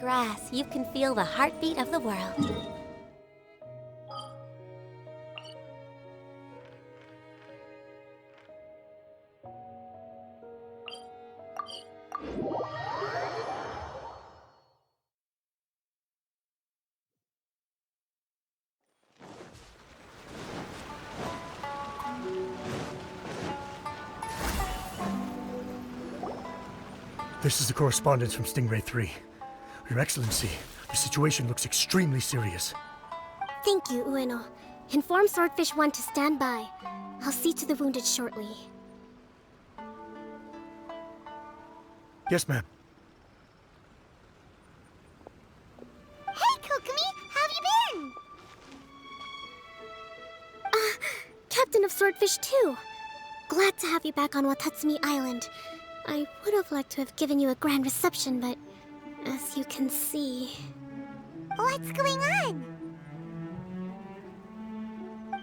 grass, you can feel the heartbeat of the world. This is the correspondence from Stingray 3. Your Excellency, the situation looks extremely serious. Thank you, Ueno. Inform Swordfish 1 to stand by. I'll see to the wounded shortly. Yes, ma'am. Hey, Kokomi! How have you been? Captain of Swordfish 2. Glad to have you back on Watatsumi Island. I would have liked to have given you a grand reception, but as you can see... What's going on?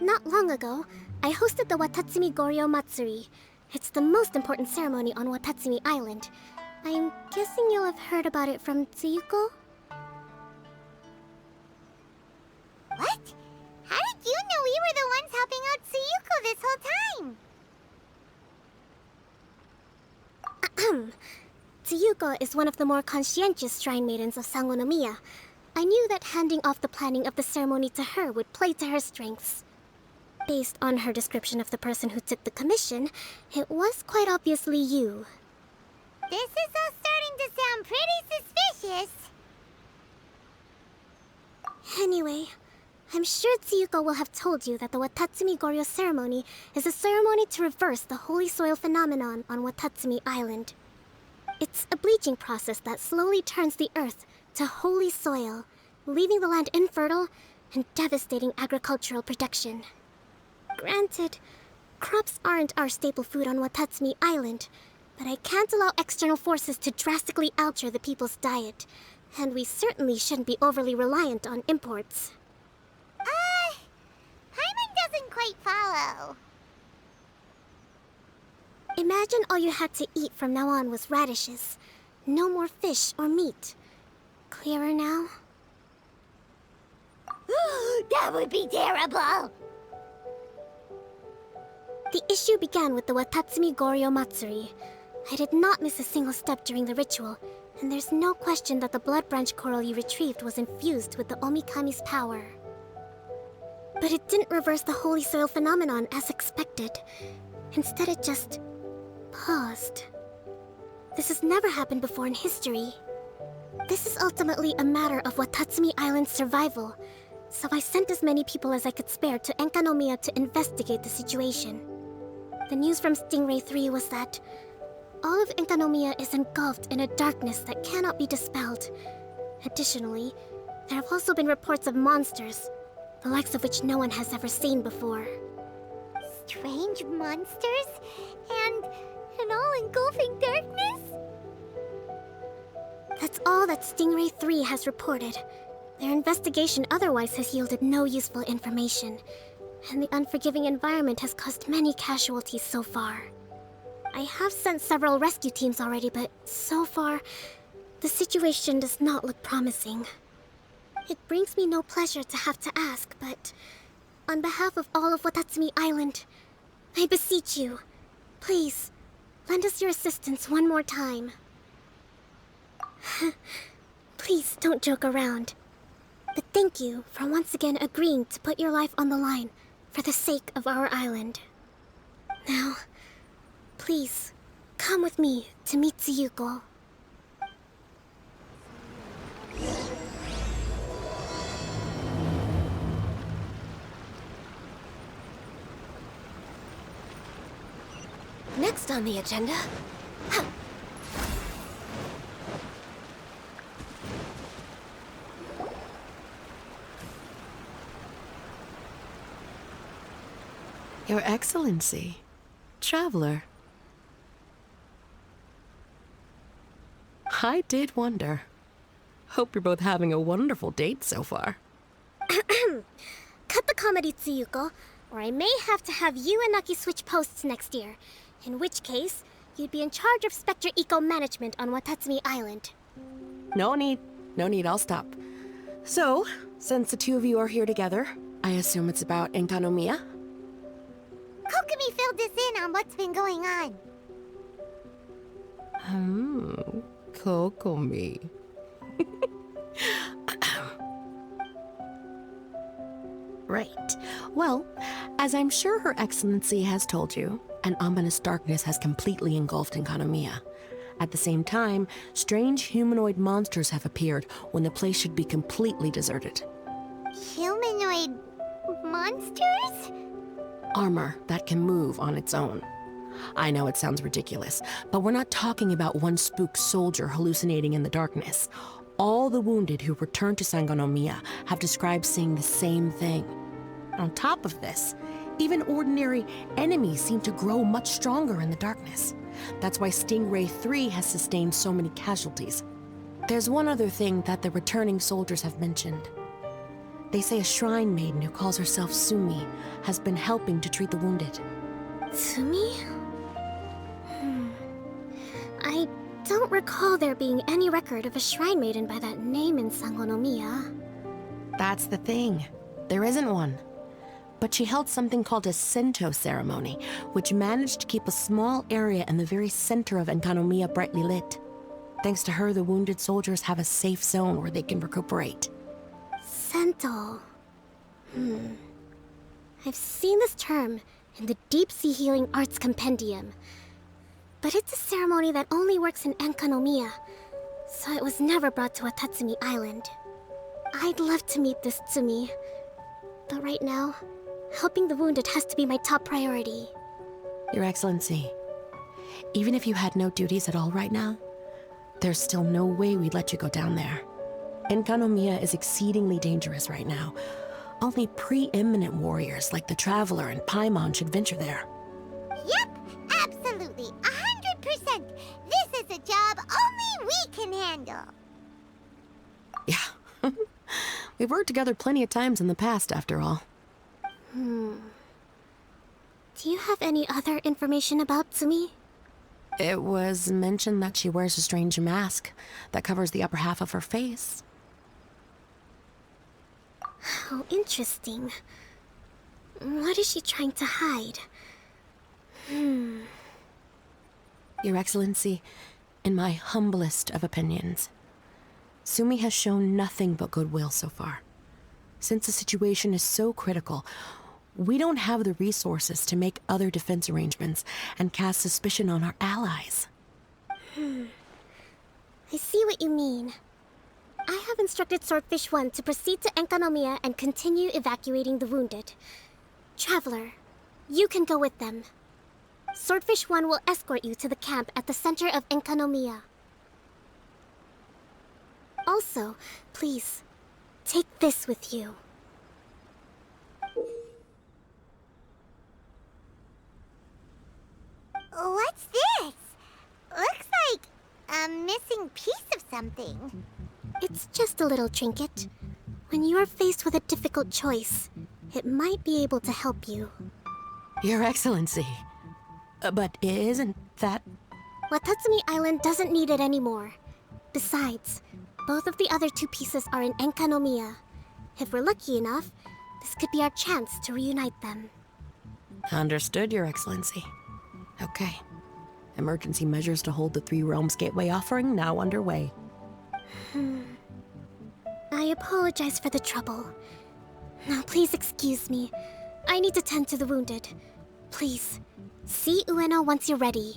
Not long ago, I hosted the Watatsumi Goryo Matsuri. It's the most important ceremony on Watatsumi Island. I'm guessing you'll have heard about it from Tsuyuko? What? How did you know we were the ones helping out Tsuyuko this whole time? Tsuyuko is one of the more conscientious shrine maidens of Enkanomiya. I knew that handing off the planning of the ceremony to her would play to her strengths. Based on her description of the person who took the commission, it was quite obviously you. This is all starting to sound pretty suspicious. Anyway, I'm sure Tsuyuko will have told you that the Watatsumi Goryo ceremony is a ceremony to reverse the holy soil phenomenon on Watatsumi Island. It's a bleaching process that slowly turns the earth to holy soil, leaving the land infertile and devastating agricultural production. Granted, crops aren't our staple food on Watatsumi Island, but I can't allow external forces to drastically alter the people's diet, and we certainly shouldn't be overly reliant on imports. Paimon doesn't quite follow. Imagine all you had to eat from now on was radishes. No more fish or meat. Clearer now? That would be terrible! The issue began with the Watatsumi Goryo Matsuri. I did not miss a single step during the ritual, and there's no question that the blood branch coral you retrieved was infused with the Omikami's power. But it didn't reverse the holy soil phenomenon as expected. Instead, it just paused. This has never happened before in history. This is ultimately a matter of Watatsumi Island's survival, so I sent as many people as I could spare to Enkanomiya to investigate the situation. The news from Stingray 3 was that all of Enkanomiya is engulfed in a darkness that cannot be dispelled. Additionally, there have also been reports of monsters, the likes of which no one has ever seen before. Strange monsters? And an all-engulfing darkness? That's all that Stingray 3 has reported. Their investigation otherwise has yielded no useful information, and the unforgiving environment has caused many casualties so far. I have sent several rescue teams already, but so far, the situation does not look promising. It brings me no pleasure to have to ask, but on behalf of all of Watatsumi Island, I beseech you, please, lend us your assistance one more time. Please don't joke around. But thank you for once again agreeing to put your life on the line for the sake of our island. Now, please, come with me to meet Tsuyuko. Next on the agenda... Your Excellency, Traveler. I did wonder. Hope you're both having a wonderful date so far. Cut the comedy, Tsuyuko, or I may have to have you and Naki switch posts next year. In which case, you'd be in charge of Spectre Eco Management on Watatsumi Island. No need. No need, I'll stop. So, since the two of you are here together, I assume it's about Enkanomiya? Kokomi filled us in on what's been going on. Kokomi. Right. Well, as I'm sure Her Excellency has told you, an ominous darkness has completely engulfed Enkanomiya. At the same time, strange humanoid monsters have appeared when the place should be completely deserted. Humanoid monsters? Armor that can move on its own. I know it sounds ridiculous, but we're not talking about one spooked soldier hallucinating in the darkness. All the wounded who returned to Enkanomiya have described seeing the same thing. On top of this, even ordinary enemies seem to grow much stronger in the darkness. That's why Stingray 3 has sustained so many casualties. There's one other thing that the returning soldiers have mentioned. They say a shrine maiden who calls herself Sumi has been helping to treat the wounded. Tsumi? I don't recall there being any record of a shrine maiden by that name in Enkanomiya. That's the thing. There isn't one. But she held something called a Sento ceremony, which managed to keep a small area in the very center of Enkanomiya brightly lit. Thanks to her, the wounded soldiers have a safe zone where they can recuperate. Sento. I've seen this term in the Deep Sea Healing Arts Compendium. But it's a ceremony that only works in Enkanomiya, so it was never brought to Watatsumi Island. I'd love to meet this Tsumi, but right now, helping the wounded has to be my top priority. Your Excellency, even if you had no duties at all right now, there's still no way we'd let you go down there. Enkanomiya is exceedingly dangerous right now. Only preeminent warriors like the Traveler and Paimon should venture there. Yep, absolutely, 100%. This is a job only we can handle. Yeah. We've worked together plenty of times in the past, after all. Do you have any other information about Tsumi? It was mentioned that she wears a strange mask that covers the upper half of her face. How interesting. What is she trying to hide? Your Excellency, in my humblest of opinions, Sumi has shown nothing but goodwill so far. Since the situation is so critical, we don't have the resources to make other defense arrangements and cast suspicion on our allies. I see what you mean. I have instructed Swordfish 1 to proceed to Enkanomiya and continue evacuating the wounded. Traveler, you can go with them. Swordfish 1 will escort you to the camp at the center of Enkanomiya. Also, please, take this with you. What's this? Looks like a missing piece of something. It's just a little trinket. When you are faced with a difficult choice, it might be able to help you. Your Excellency. But isn't that... Watatsumi Island doesn't need it anymore. Besides, both of the other two pieces are in Enkanomiya. If we're lucky enough, this could be our chance to reunite them. Understood, Your Excellency. Okay. Emergency measures to hold the Three Realms Gateway offering now underway. I apologize for the trouble. Now please excuse me. I need to tend to the wounded. Please, see Ueno once you're ready.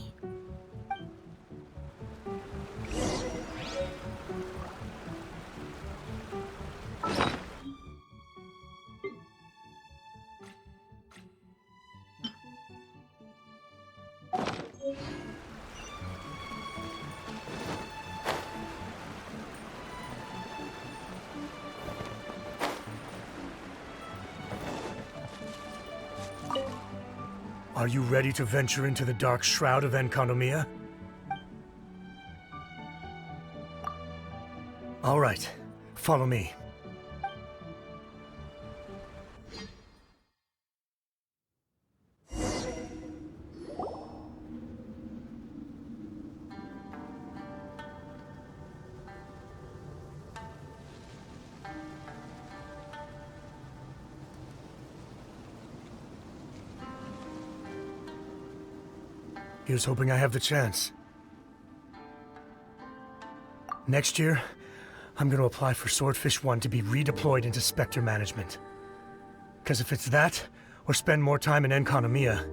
Are you ready to venture into the dark shroud of Enkanomiya? All right, follow me. Here's hoping I have the chance. Next year, I'm gonna apply for Swordfish 1 to be redeployed into Spectre management. Because if it's that, or spend more time in Enkanomiya,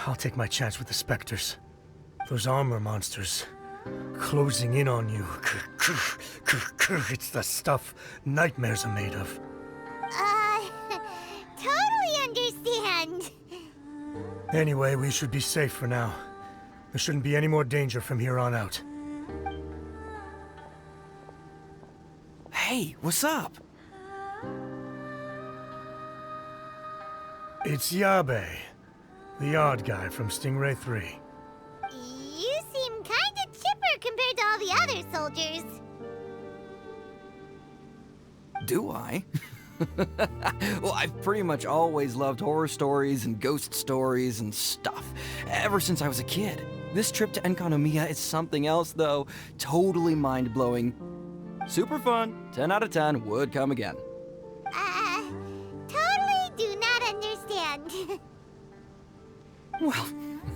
I'll take my chance with the Spectres. Those armor monsters, closing in on you. It's the stuff nightmares are made of. Totally understand. Anyway, we should be safe for now. There shouldn't be any more danger from here on out. Hey, what's up? It's Yabe, the odd guy from Stingray 3. You seem kinda chipper compared to all the other soldiers. Do I? Well, I've pretty much always loved horror stories and ghost stories and stuff, ever since I was a kid. This trip to Enkanomiya is something else, though. Totally mind-blowing. Super fun. 10 out of 10 would come again. Totally do not understand. Well,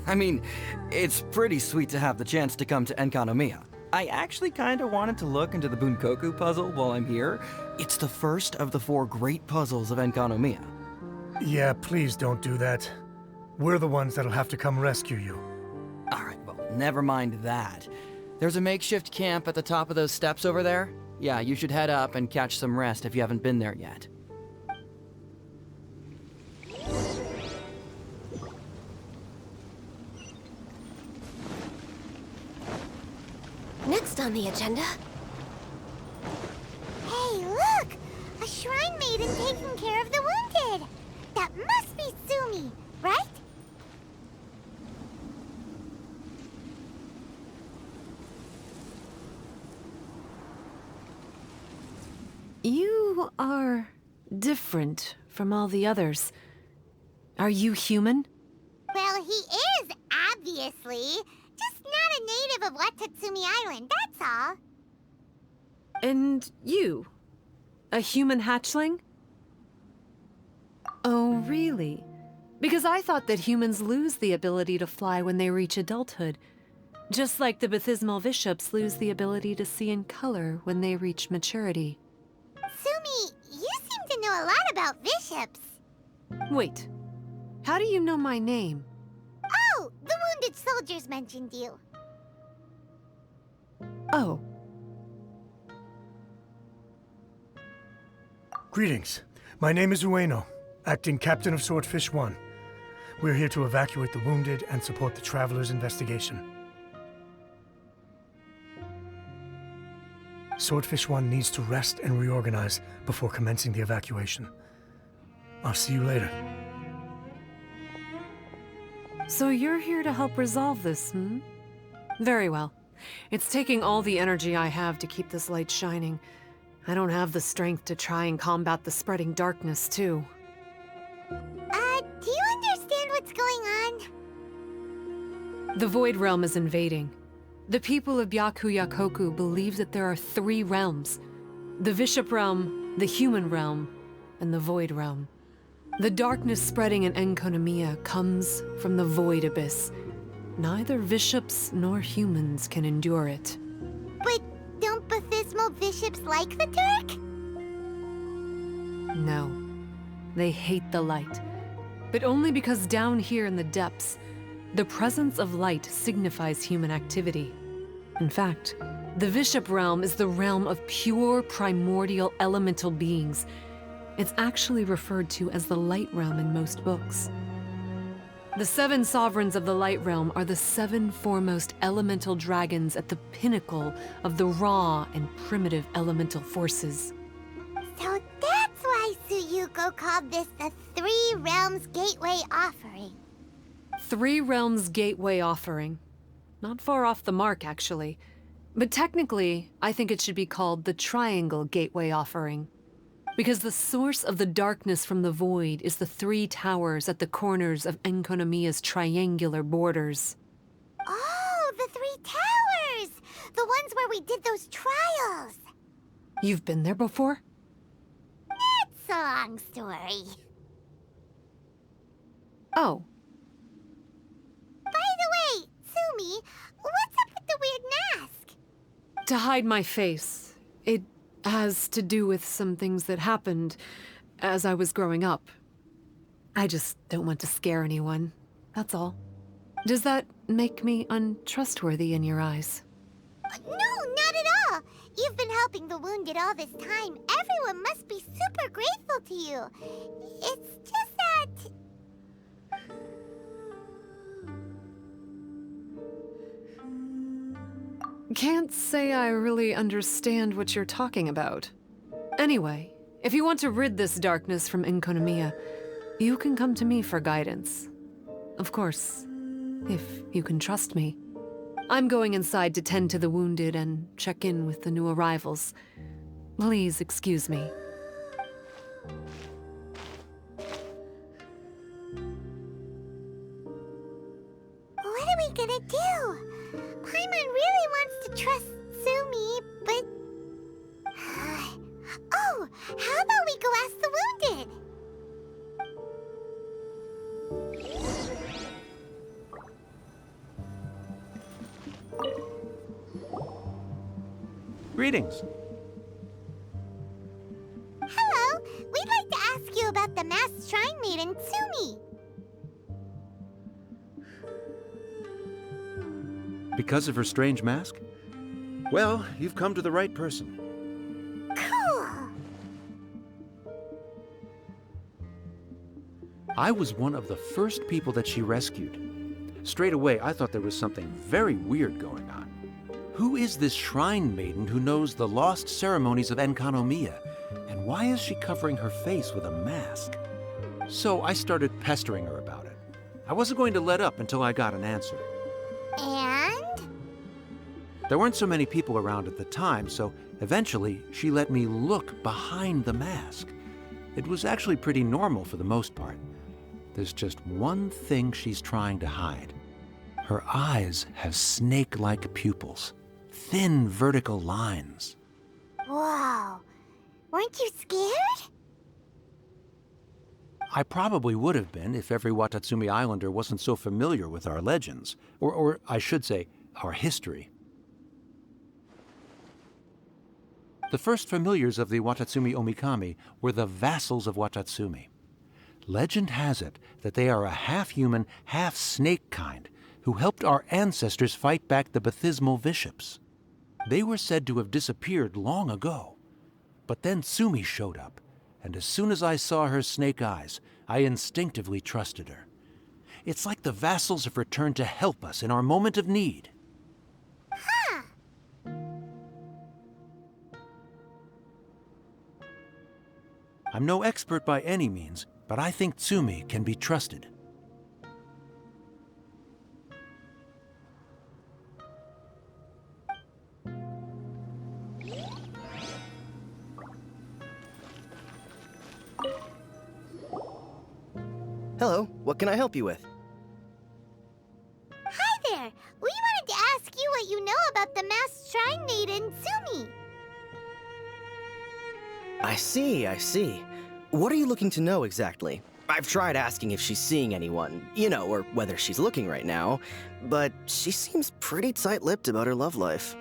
I mean, it's pretty sweet to have the chance to come to Enkanomiya. I actually kinda wanted to look into the Bunkoku puzzle while I'm here. It's the first of the 4 great puzzles of Enkanomiya. Yeah, please don't do that. We're the ones that'll have to come rescue you. Alright, well, never mind that. There's a makeshift camp at the top of those steps over there. Yeah, you should head up and catch some rest if you haven't been there yet. Next on the agenda, Hey, look! A shrine maiden taking care of the wounded! That must be Sumi, right? You are different from all the others. Are you human? Well, he is, obviously. Just not a native of Watatsumi Island, that's all. And you? A human hatchling? Oh, really? Because I thought that humans lose the ability to fly when they reach adulthood. Just like the Bathismal Bishops lose the ability to see in color when they reach maturity. Sumi, you seem to know a lot about bishops. Wait, how do you know my name? Oh, the wounded soldiers mentioned you. Oh, Greetings. My name is Ueno, acting captain of Swordfish 1. We're here to evacuate the wounded and support the traveler's investigation. Swordfish 1 needs to rest and reorganize before commencing the evacuation. I'll see you later. so you're here to help resolve this, hmm? Very well. It's taking all the energy I have to keep this light shining. I don't have the strength to try and combat the spreading darkness, too. Do you understand what's going on? The Void Realm is invading. The people of Byakuyakoku believe that there are 3 realms. The Bishop Realm, the Human Realm, and the Void Realm. The darkness spreading in Enkanomiya comes from the Void Abyss. Neither bishops nor humans can endure it. But don't Bathismal bishops like the dark? No. They hate the light. But only because down here in the depths, the presence of light signifies human activity. In fact, the Bishop Realm is the realm of pure primordial elemental beings. It's actually referred to as the Light Realm in most books. The 7 sovereigns of the Light Realm are the 7 foremost elemental dragons at the pinnacle of the raw and primitive elemental forces. So that's why Tsuyuko called this the 3 Realms Gateway Offering. 3 Realms Gateway Offering. Not far off the mark, actually. But technically, I think it should be called the Triangle Gateway Offering. Because the source of the darkness from the void is the 3 towers at the corners of Enkanomiya's triangular borders. Oh, the 3 towers! The ones where we did those trials! You've been there before? It's a long story. Oh, By the way, To hide my face. It has to do with some things that happened as I was growing up. I just don't want to scare anyone, that's all. Does that make me untrustworthy in your eyes? No, not at all. You've been helping the wounded all this time. Everyone must be super grateful to you. It's just that... Can't say I really understand what you're talking about. Anyway, if you want to rid this darkness from Enkanomiya, you can come to me for guidance. Of course, if you can trust me. I'm going inside to tend to the wounded and check in with the new arrivals. Please excuse me. What are we gonna do? Paimon really wants to trust Tsumi, but... Oh, how about we go ask the wounded? Greetings. Hello, we'd like to ask you about the masked shrine maiden, Tsumi. Because of her strange mask? Well, you've come to the right person. Cool. I was one of the first people that she rescued. Straight away, I thought there was something very weird going on. Who is this shrine maiden who knows the lost ceremonies of Enkanomiya? And why is she covering her face with a mask? So I started pestering her about it. I wasn't going to let up until I got an answer. And? There weren't so many people around at the time, so eventually she let me look behind the mask. It was actually pretty normal for the most part. There's just one thing she's trying to hide. Her eyes have snake-like pupils, thin vertical lines. Whoa. Weren't you scared? I probably would have been if every Watatsumi Islander wasn't so familiar with our legends, or I should say, our history. The first familiars of the Watatsumi Omikami were the vassals of Watatsumi. Legend has it that they are a half-human, half-snake kind who helped our ancestors fight back the Bathismal Bishops. They were said to have disappeared long ago. But then Tsumi showed up, and as soon as I saw her snake eyes, I instinctively trusted her. It's like the vassals have returned to help us in our moment of need. Huh. I'm no expert by any means, but I think Tsumi can be trusted. Hello, what can I help you with? Hi there. We wanted to ask you what you know about the masked shrine maiden, Tsumi. I see. What are you looking to know exactly? I've tried asking if she's seeing anyone, or whether she's looking right now, but she seems pretty tight-lipped about her love life.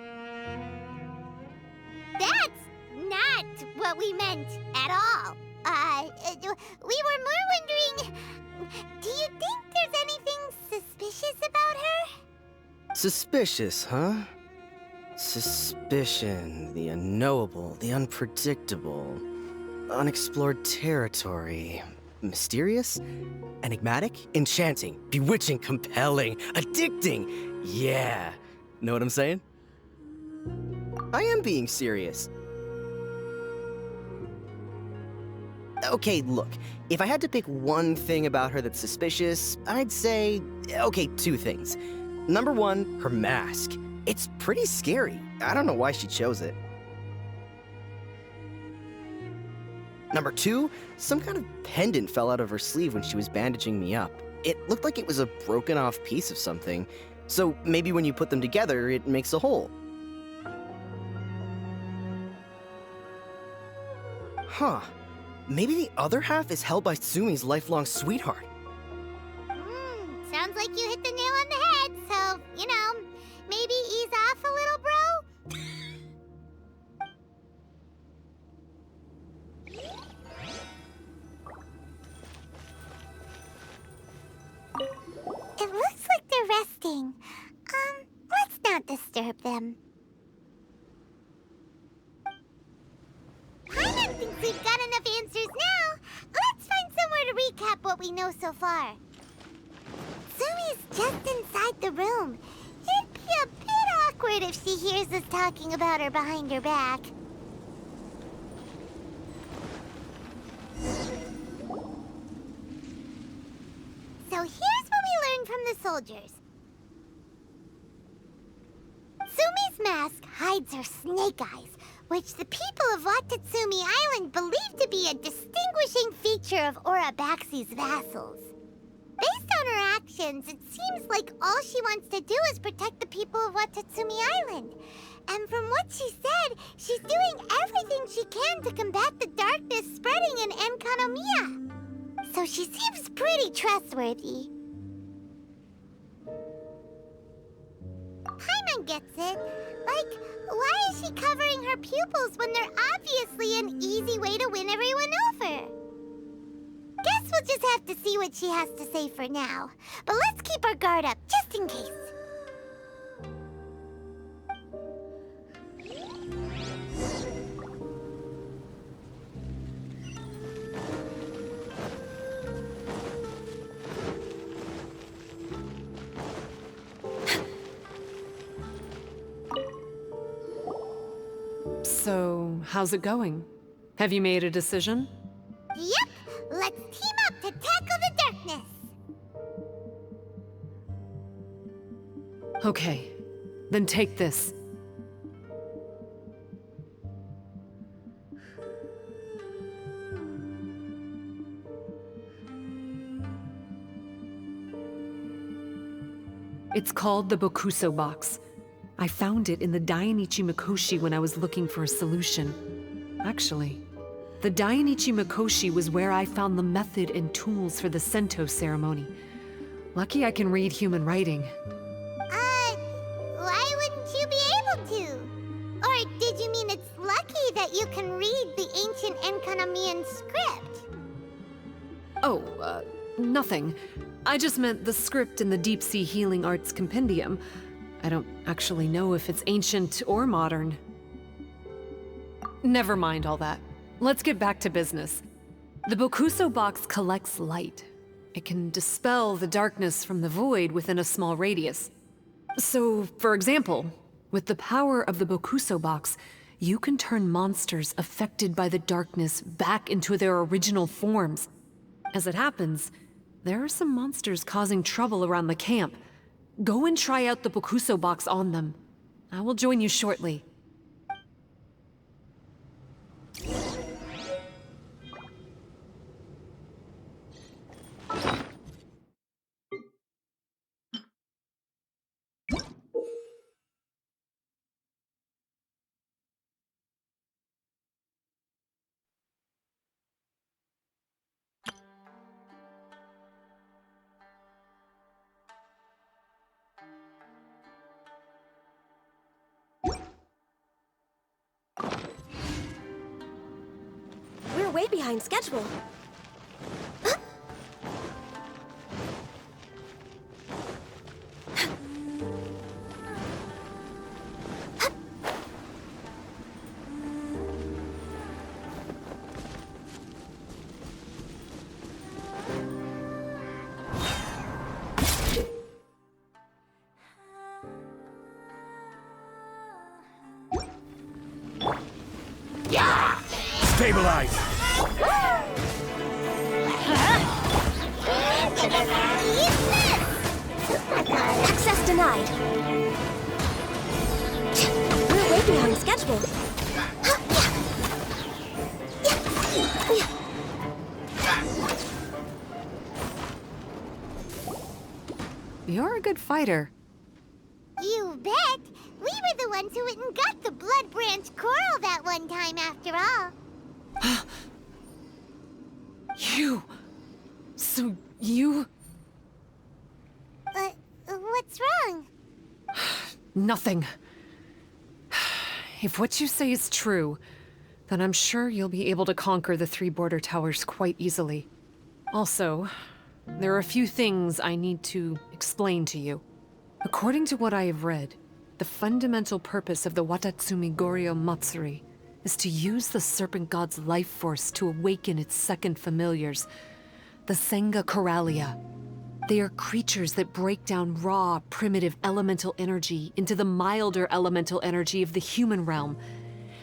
That's not what we meant at all. We were more wondering, do you think there's anything suspicious about her? Suspicious, huh? Suspicion, the unknowable, the unpredictable, unexplored territory. Mysterious? Enigmatic? Enchanting? Bewitching? Compelling? Addicting? Yeah. Know what I'm saying? I am being serious. Okay, look. If I had to pick one thing about her that's suspicious, I'd say, okay, two things. Number one, her mask. It's pretty scary. I don't know why she chose it. Number two, some kind of pendant fell out of her sleeve when she was bandaging me up. It looked like it was a broken off piece of something. So maybe when you put them together, it makes a whole. Huh. Maybe the other half is held by Tsumi's lifelong sweetheart. Sounds like you hit the nail on the head, so, maybe ease off a little, bro? disturb them. Paimon thinks we've got enough answers now. Let's find somewhere to recap what we know so far. Sumi's just inside the room. It'd be a bit awkward if she hears us talking about her behind her back. So here's what we learned from the soldiers. Sumi's mask hides her snake eyes, which the people of Watatsumi Island believe to be a distinguishing feature of Orabaxi's vassals. Based on her actions, it seems like all she wants to do is protect the people of Watatsumi Island. And from what she said, she's doing everything she can to combat the darkness spreading in Enkanomiya. So she seems pretty trustworthy. Paimon gets it. Like, why is she covering her pupils when they're obviously an easy way to win everyone over? Guess we'll just have to see what she has to say for now. But let's keep our guard up, just in case. So, how's it going? Have you made a decision? Yep, let's team up to tackle the darkness. Okay, then take this. It's called the Bokuso Box. I found it in the Dainichi Mikoshi when I was looking for a solution. Actually, the Dainichi Mikoshi was where I found the method and tools for the Sento ceremony. Lucky I can read human writing. Why wouldn't you be able to? Or did you mean it's lucky that you can read the ancient Enkanomiyan script? Oh, nothing. I just meant the script in the Deep Sea Healing Arts Compendium. I don't actually know if it's ancient or modern. Never mind all that. Let's get back to business. The Bokuso Box collects light. It can dispel the darkness from the void within a small radius. So, for example, with the power of the Bokuso Box, you can turn monsters affected by the darkness back into their original forms. As it happens, there are some monsters causing trouble around the camp. Go and try out the Bokuso Box on them. I will join you shortly. We're way behind schedule. Stabilize! Access denied. We're way behind schedule. You're a good fighter. You bet! We were the ones who went and got the Blood Branch Coral that one time, after all. You... So you... What's wrong? Nothing. If what you say is true, then I'm sure you'll be able to conquer the 3 border towers quite easily. Also, there are a few things I need to explain to you. According to what I have read, The fundamental purpose of the Watatsumi Goryo Matsuri is to use the serpent god's life force to awaken its second familiars, the Senga Coralia. They are creatures that break down raw, primitive elemental energy into the milder elemental energy of the human realm.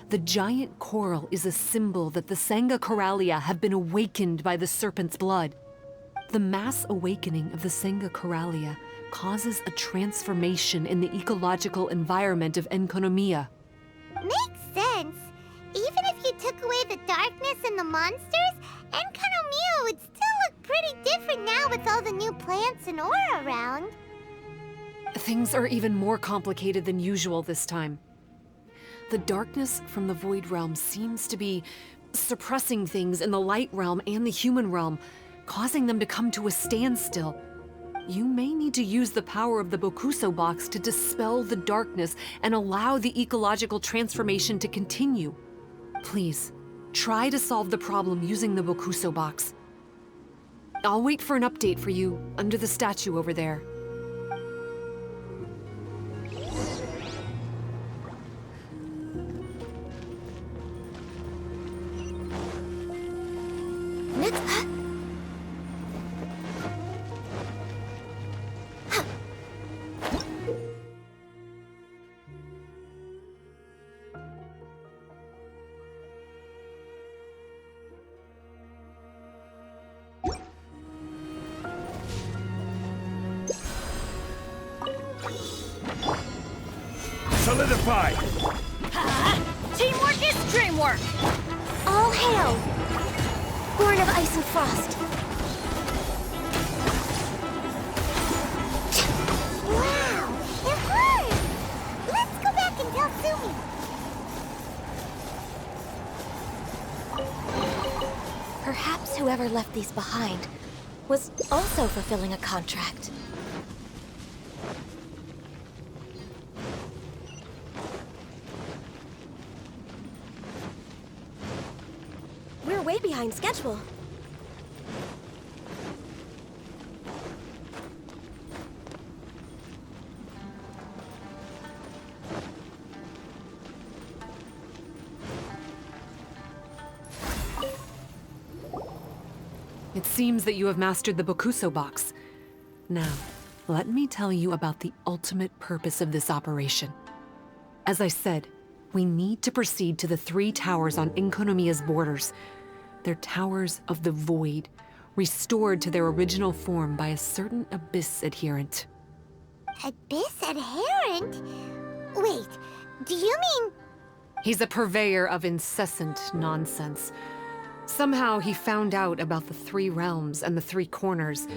The giant coral is a symbol that the Senga Coralia have been awakened by the serpent's blood. The mass awakening of the Senga Coralia causes a transformation in the ecological environment of Enkanomiya. Makes sense. Even if you took away the darkness and the monsters, Enkanomiya would still look pretty different now with all the new plants and aura around. Things are even more complicated than usual this time. The darkness from the Void Realm seems to be suppressing things in the Light Realm and the human realm, causing them to come to a standstill. You may need to use the power of the Bokuso Box to dispel the darkness and allow the ecological transformation to continue. Please, try to solve the problem using the Bokuso Box. I'll wait for an update for you under the statue over there. Solidify! Teamwork is dreamwork! All hail! Born of ice and frost. Wow, it hurts! Let's go back and tell Sumi. Perhaps whoever left these behind was also fulfilling a contract. We're way behind schedule. It seems that you have mastered the Bokuso Box. Now, let me tell you about the ultimate purpose of this operation. As I said, we need to proceed to the 3 towers on Enkanomiya's borders. They're towers of the void, restored to their original form by a certain Abyss adherent. Abyss adherent? Wait, do you mean... He's a purveyor of incessant nonsense. Somehow he found out about the 3 realms and the 3 corners,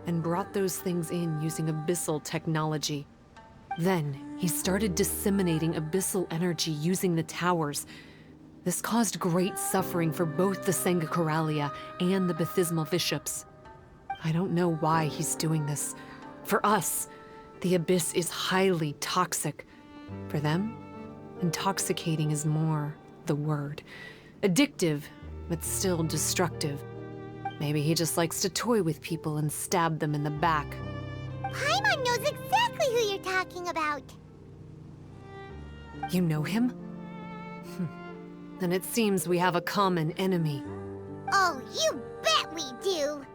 and brought those things in using abyssal technology. Then, he started disseminating abyssal energy using the towers. This caused great suffering for both the Senga Coralia and the Baptismal Bishops. I don't know why he's doing this. For us, the Abyss is highly toxic. For them, intoxicating is more the word. Addictive, but still destructive. Maybe he just likes to toy with people and stab them in the back. Paimon knows exactly who you're talking about. You know him? Then it seems we have a common enemy. Oh, you bet we do!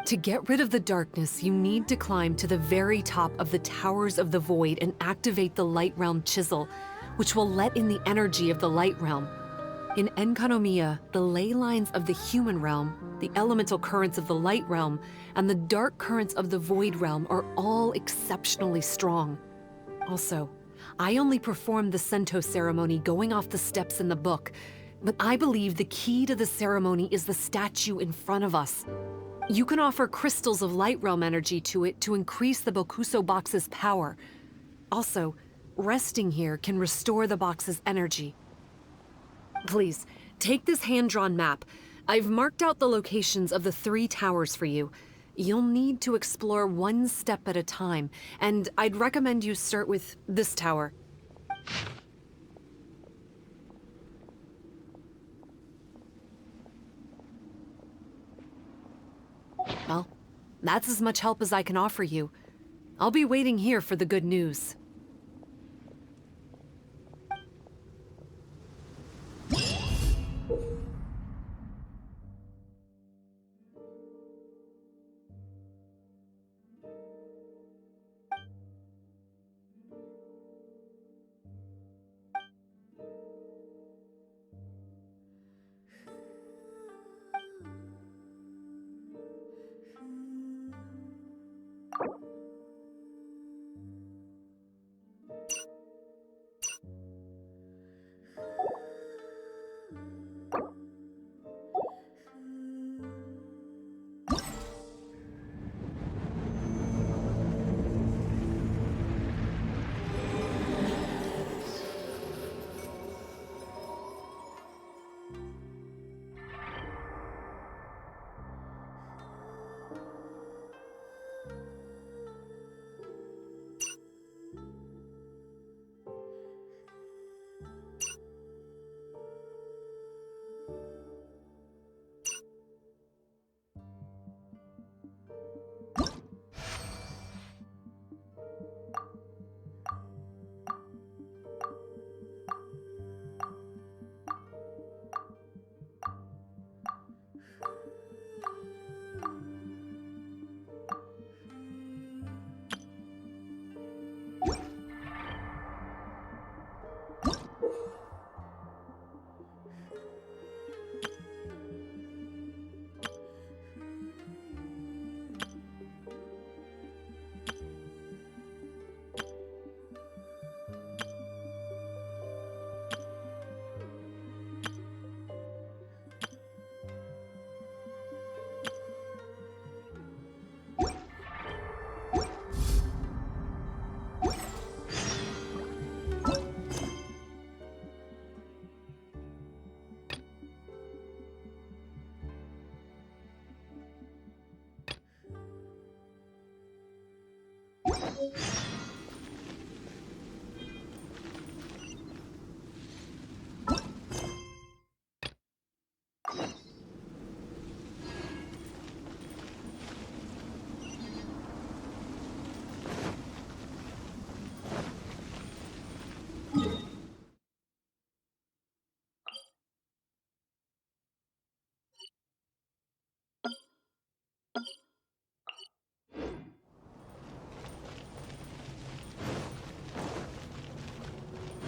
To get rid of the darkness, you need to climb to the very top of the Towers of the Void and activate the Light Realm Chisel, which will let in the energy of the Light Realm. In Enkanomiya, the ley lines of the human realm, the elemental currents of the Light Realm, and the dark currents of the Void Realm are all exceptionally strong. Also, I only performed the Sento ceremony going off the steps in the book, but I believe the key to the ceremony is the statue in front of us. You can offer crystals of Light Realm energy to it to increase the Bokuso Box's power. Also, resting here can restore the box's energy. Please, take this hand-drawn map. I've marked out the locations of the 3 towers for you. You'll need to explore one step at a time, and I'd recommend you start with this tower. Well, that's as much help as I can offer you. I'll be waiting here for the good news.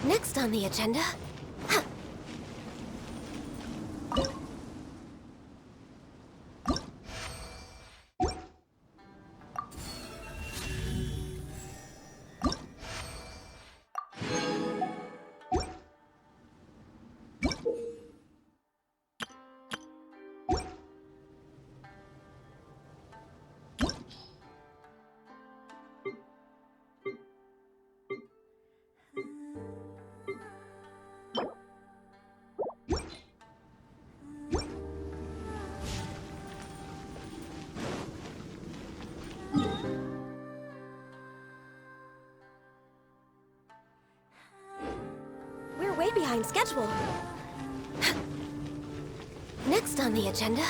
Next on the agenda... We're way behind schedule. Next on the agenda...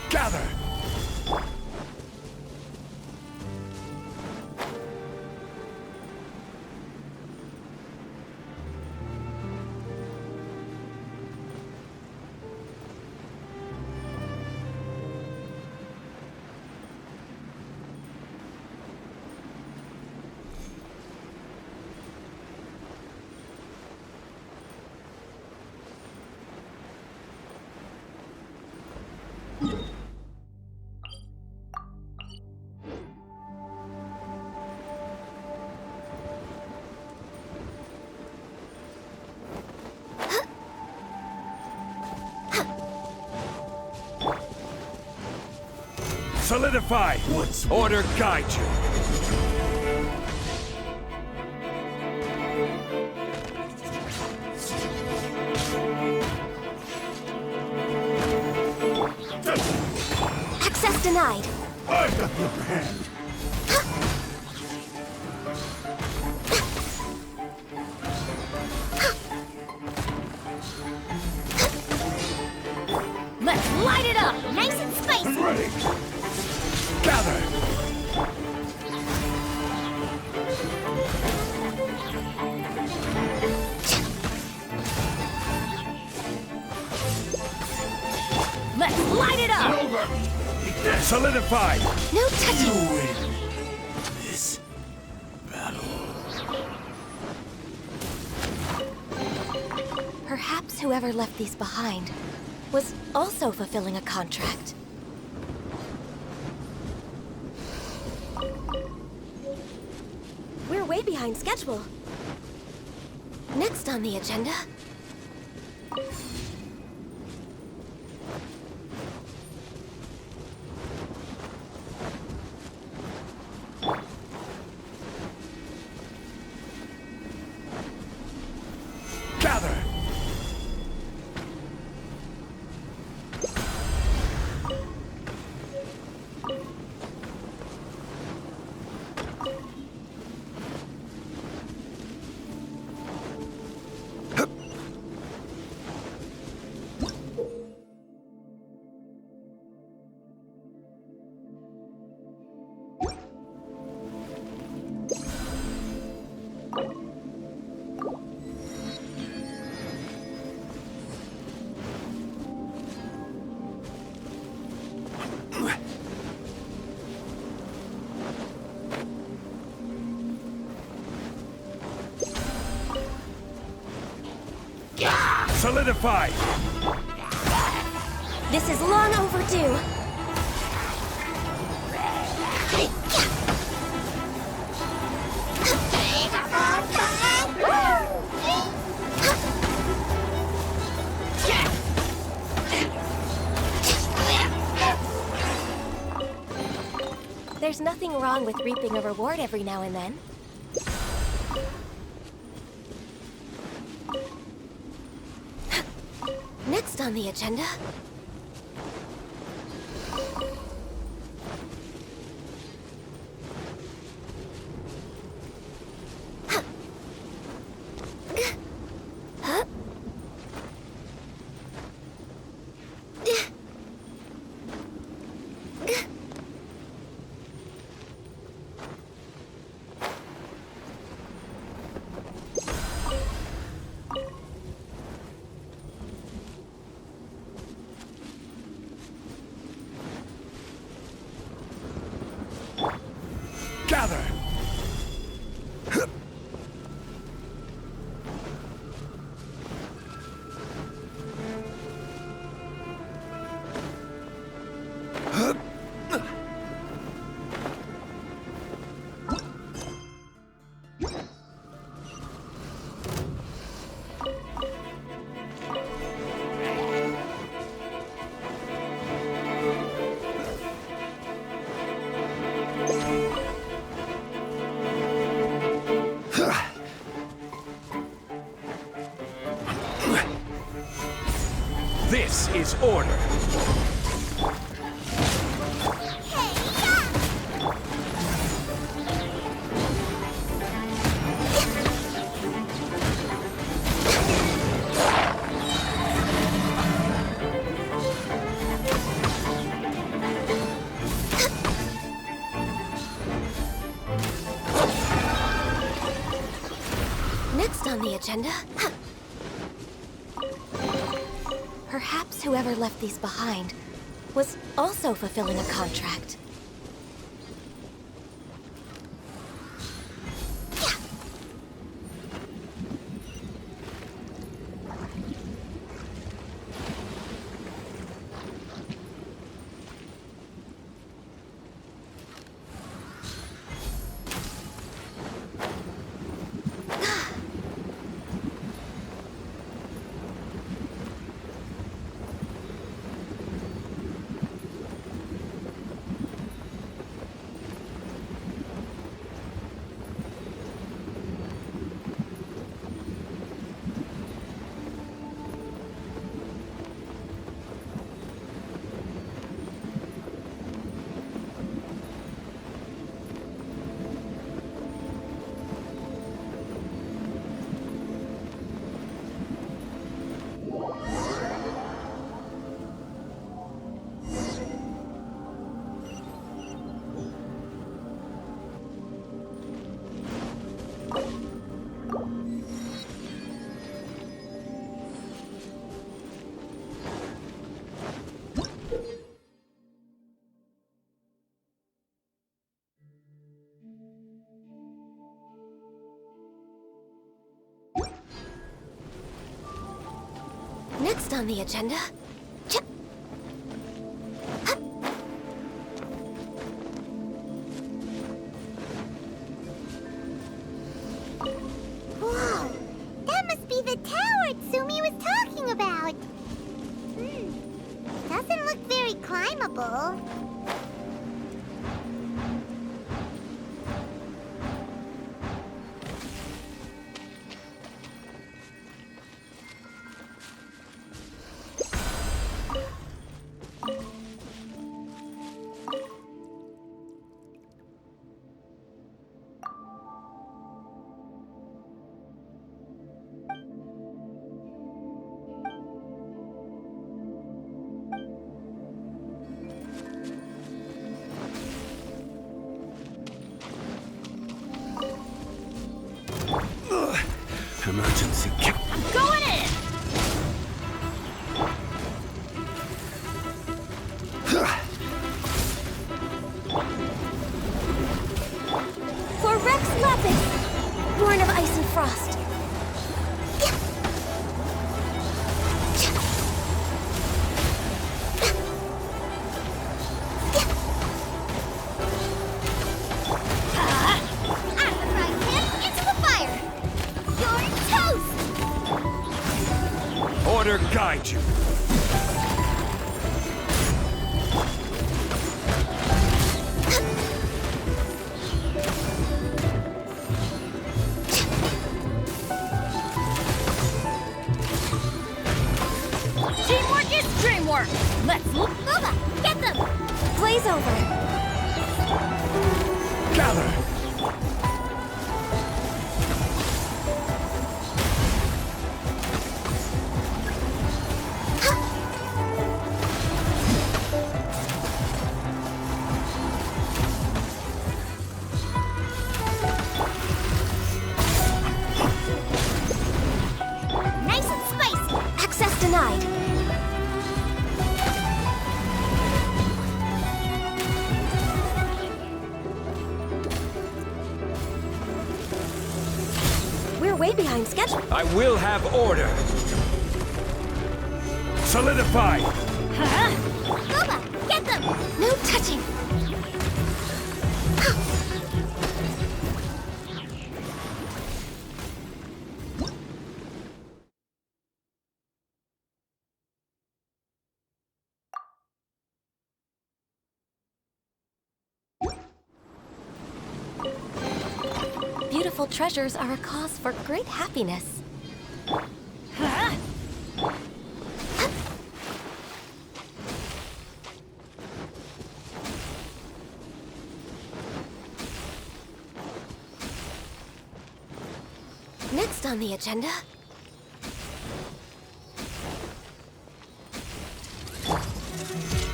Gather! Solidify! Order guide you! Access denied. I've got the upper hand! Let's light it up! Nice and spicy! I'm ready! Gather! Let's light it up! Solidify! No touching! Win this battle. Perhaps whoever left these behind was also fulfilling a contract. We're way behind schedule. Next on the agenda... Gather! Solidify! This is long overdue. There's nothing wrong with reaping a reward every now and then. Next on the agenda... This is order. Next on the agenda... Perhaps whoever left these behind was also fulfilling a contract. Next on the agenda... Whoa! That must be the tower Tsumi was talking about! Doesn't look very climbable. Emergency kick. Going in! For Rex Lapis, born of ice and frost. Order guide you. Teamwork is dreamwork! Let's look over! Get them! Blaze over! Gather! Nice and spicy! Access denied. We're way behind schedule. I will have order. Solidify! Uba, get them! No touching! Beautiful treasures are a cause for great happiness. Next on the agenda...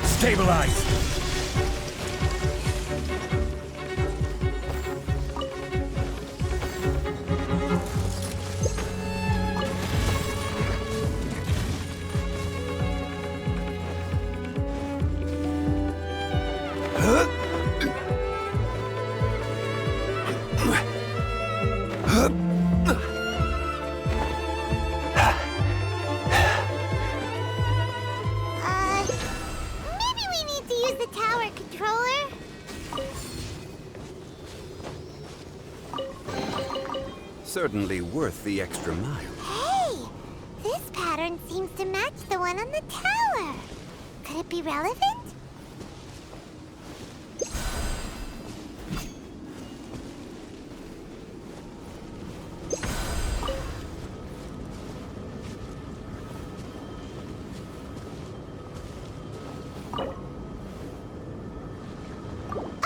Stabilize! Maybe we need to use the tower controller? Certainly worth the extra mile. Hey! This pattern seems to match the one on the tower. Could it be relevant?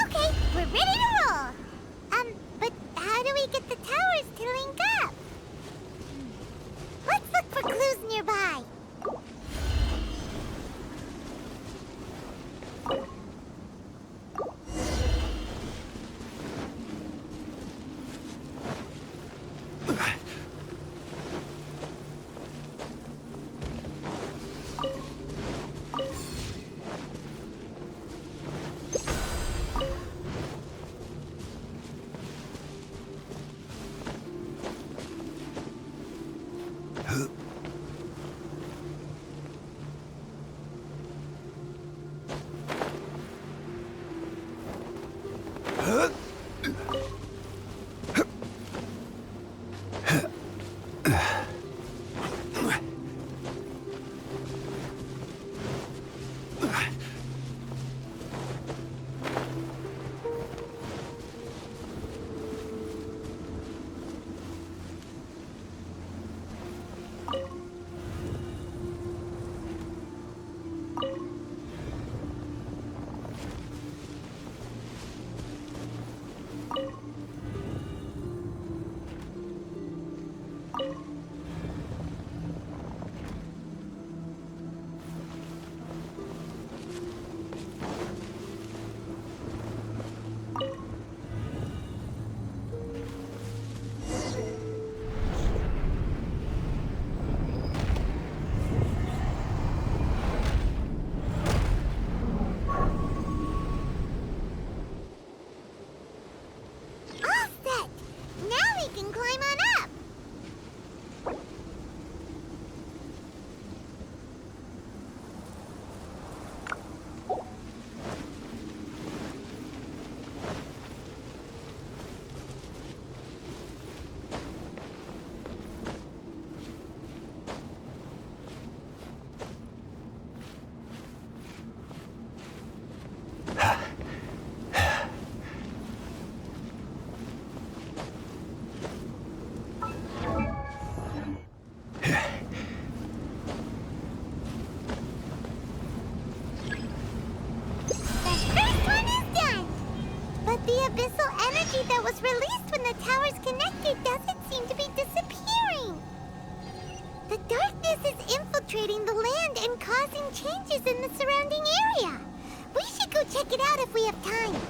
Okay, we're ready to roll. But how do we get the towers to link up? Let's look for clues nearby. All set! Now we can climb on up! The abyssal energy that was released when the towers connected doesn't seem to be disappearing. The darkness is infiltrating the land and causing changes in the surrounding area. We should go check it out if we have time.